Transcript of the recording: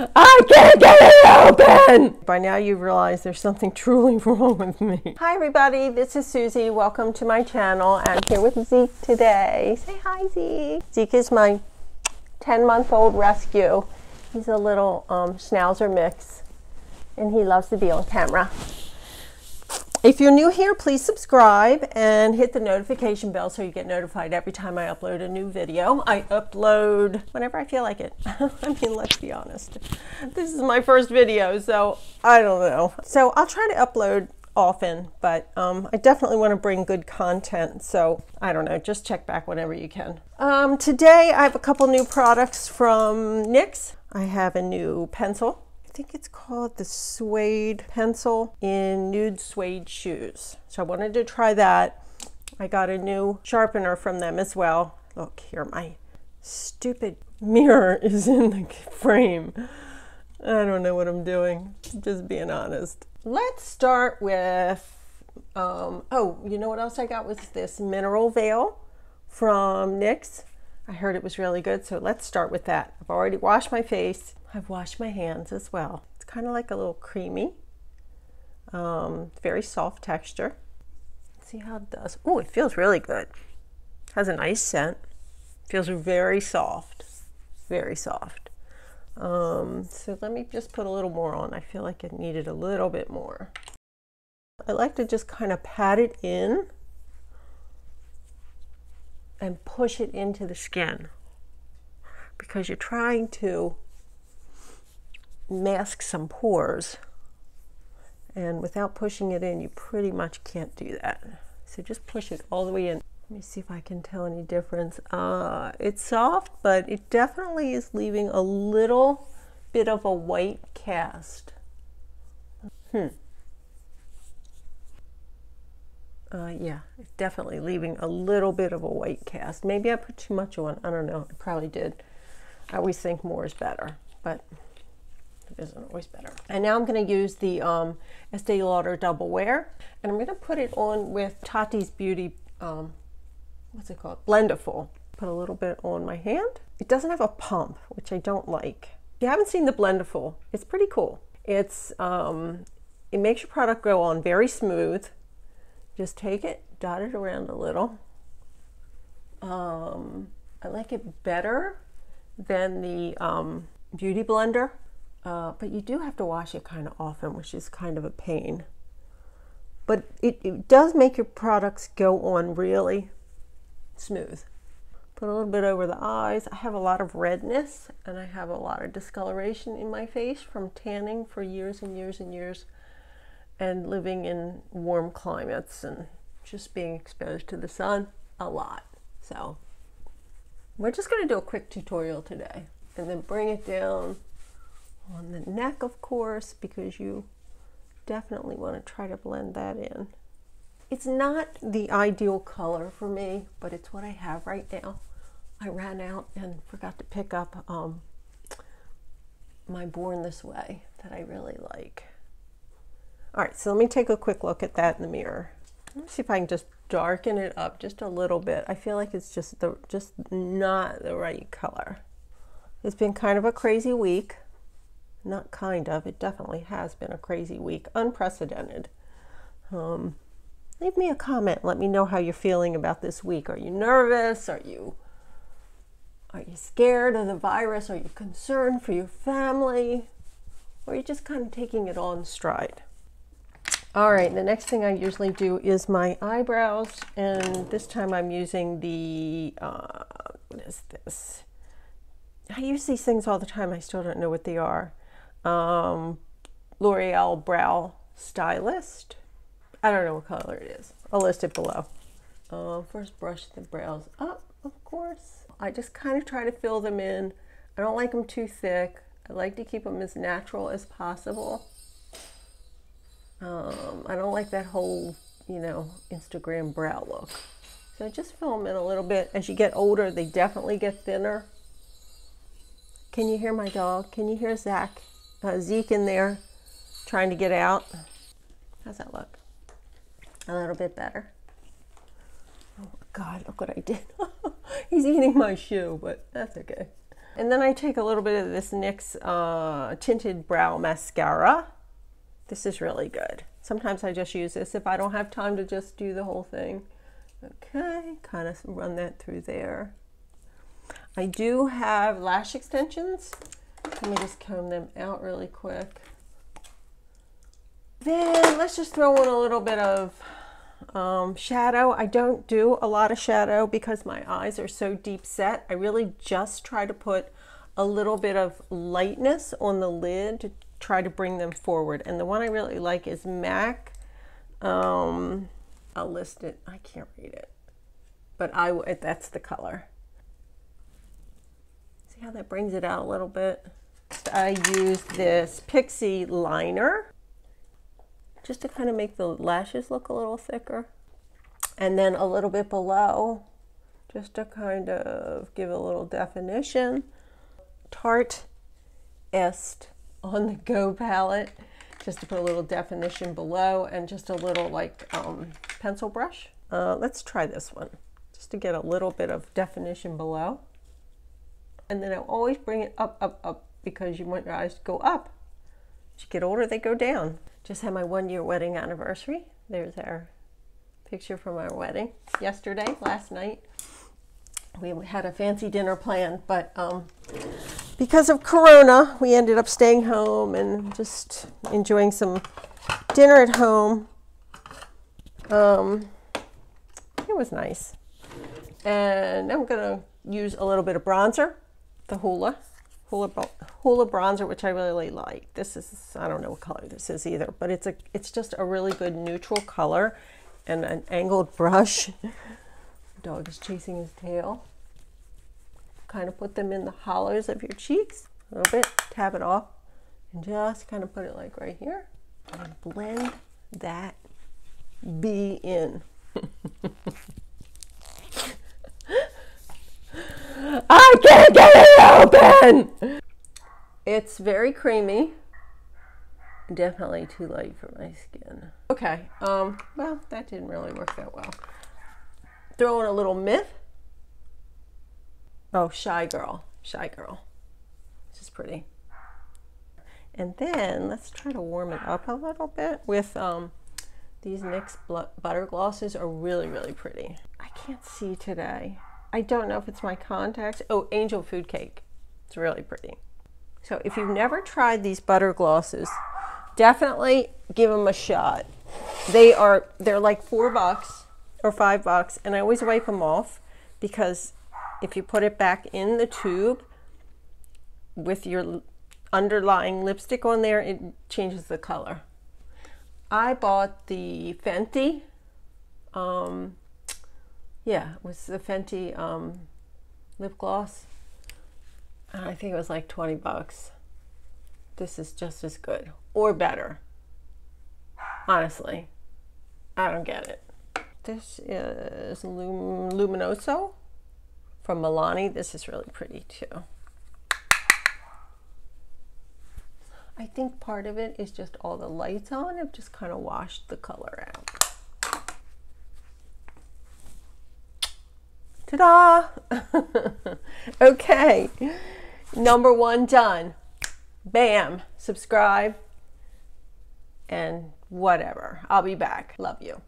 I can't get it open! By now you've realized there's something truly wrong with me. Hi everybody, this is Susie. Welcome to my channel. I'm here with Zeke today. Say hi, Zeke. Zeke is my 10-month-old rescue. He's a little schnauzer mix and he loves to be on camera. If you're new here, please subscribe and hit the notification bell so you get notified every time I upload a new video. I upload whenever I feel like it. I mean, let's be honest. This is my first video, so I don't know. So I'll try to upload often, but I definitely want to bring good content. So I don't know, just check back whenever you can. Today I have a couple new products from NYX. I have a new pencil. I think it's called the suede pencil in nude suede shoes. So I wanted to try that. I got a new sharpener from them as well. Look here, my stupid mirror is in the frame. I don't know what I'm doing, just being honest. Let's start with, oh, you know what else I got was this mineral veil from NYX. I heard it was really good, so let's start with that. I've already washed my face. I've washed my hands as well. It's kind of like a little creamy, very soft texture. Let's see how it does. Oh, it feels really good. Has a nice scent. Feels very soft, very soft. So let me just put a little more on. I feel like it needed a little bit more. I like to just kind of pat it in and push it into the skin because you're trying to mask some pores, and without pushing it in you pretty much can't do that. So just push it all the way in. Let me see if I can tell any difference. It's soft, but it definitely is leaving a little bit of a white cast. Yeah, it's definitely leaving a little bit of a white cast. Maybe I put too much on. I don't know. I probably did. I always think more is better, but it isn't always better. And now I'm going to use the Estee Lauder Double Wear, and I'm going to put it on with Tati's Beauty, what's it called? Blendiful. Put a little bit on my hand. It doesn't have a pump, which I don't like. If you haven't seen the Blendiful, it's pretty cool. It's it makes your product go on very smooth. Just take it, dot it around a little. I like it better than the Beauty Blender. But you do have to wash it kind of often, which is kind of a pain. But it does make your products go on really smooth. Put a little bit over the eyes. I have a lot of redness and I have a lot of discoloration in my face from tanning for years and years and years and living in warm climates and just being exposed to the sun a lot. So we're just going to do a quick tutorial today and then bring it down on the neck, of course, because you definitely want to try to blend that in. It's not the ideal color for me, but it's what I have right now. I ran out and forgot to pick up my Born This Way that I really like. All right, so let me take a quick look at that in the mirror. Let me see if I can just darken it up just a little bit. I feel like it's just not the right color. It's been kind of a crazy week. Not kind of, it definitely has been a crazy week, unprecedented. Leave me a comment, let me know how you're feeling about this week. Are you nervous? Are you scared of the virus? Are you concerned for your family? Or are you just kind of taking it all in stride? All right, the next thing I usually do is my eyebrows, and this time I'm using the, what is this? I use these things all the time, I still don't know what they are. L'Oreal Brow Stylist. I don't know what color it is. I'll list it below. First brush the brows up, of course. I just kind of try to fill them in. I don't like them too thick. I like to keep them as natural as possible. I don't like that whole, you know, Instagram brow look. So I just fill them in a little bit. As you get older, they definitely get thinner. Can you hear my dog? Can you hear Zeke in there trying to get out? How's that look? A little bit better. Oh my God, look what I did. He's eating my shoe, but that's okay. And then I take a little bit of this NYX Tinted Brow Mascara. This is really good. Sometimes I just use this if I don't have time to just do the whole thing. Okay, kind of run that through there. I do have lash extensions. Let me just comb them out really quick. Then let's just throw in a little bit of shadow. I don't do a lot of shadow because my eyes are so deep set. I really just try to put a little bit of lightness on the lid to try to bring them forward. And the one I really like is MAC. I'll list it. I can't read it, but that's the color. See how that brings it out a little bit? I use this Pixie liner just to kind of make the lashes look a little thicker. And then a little bit below, just to kind of give a little definition. Tarte Est On The Go palette, just to put a little definition below, and just a little like pencil brush. Let's try this one, just to get a little bit of definition below. And then I'll always bring it up, up, up, because you want your eyes to go up. As you get older, they go down. Just had my 1-year wedding anniversary. There's our picture from our wedding yesterday, last night. We had a fancy dinner planned, but because of Corona, we ended up staying home and just enjoying some dinner at home. It was nice. And I'm gonna use a little bit of bronzer, the Hoola bronzer, which I really like. This is, I don't know what color this is either, but it's just a really good neutral color, and an angled brush. The dog is chasing his tail. Kind of put them in the hollows of your cheeks a little bit, tap it off, and just kind of put it like right here, and blend that B in. I can't get it open! It's very creamy. Definitely too light for my skin. Okay, well, that didn't really work that well. Throw in a little Myth. Oh, Shy Girl. Shy Girl. This is pretty. And then let's try to warm it up a little bit with these NYX Butter Glosses are really, really pretty. I can't see today. I don't know if it's my contacts. Oh, Angel Food Cake. It's really pretty. So if you've never tried these butter glosses, definitely give them a shot. They're like $4 or $5, and I always wipe them off, because if you put it back in the tube with your underlying lipstick on there, it changes the color. I bought the Fenty, yeah, it was the Fenty lip gloss. I think it was like 20 bucks. This is just as good or better. Honestly, I don't get it. This is Luminoso from Milani. This is really pretty too. I think part of it is just all the lights on have just kind of washed the color out. Ta-da! Okay, number 1 done. Bam, subscribe, and whatever. I'll be back. Love you.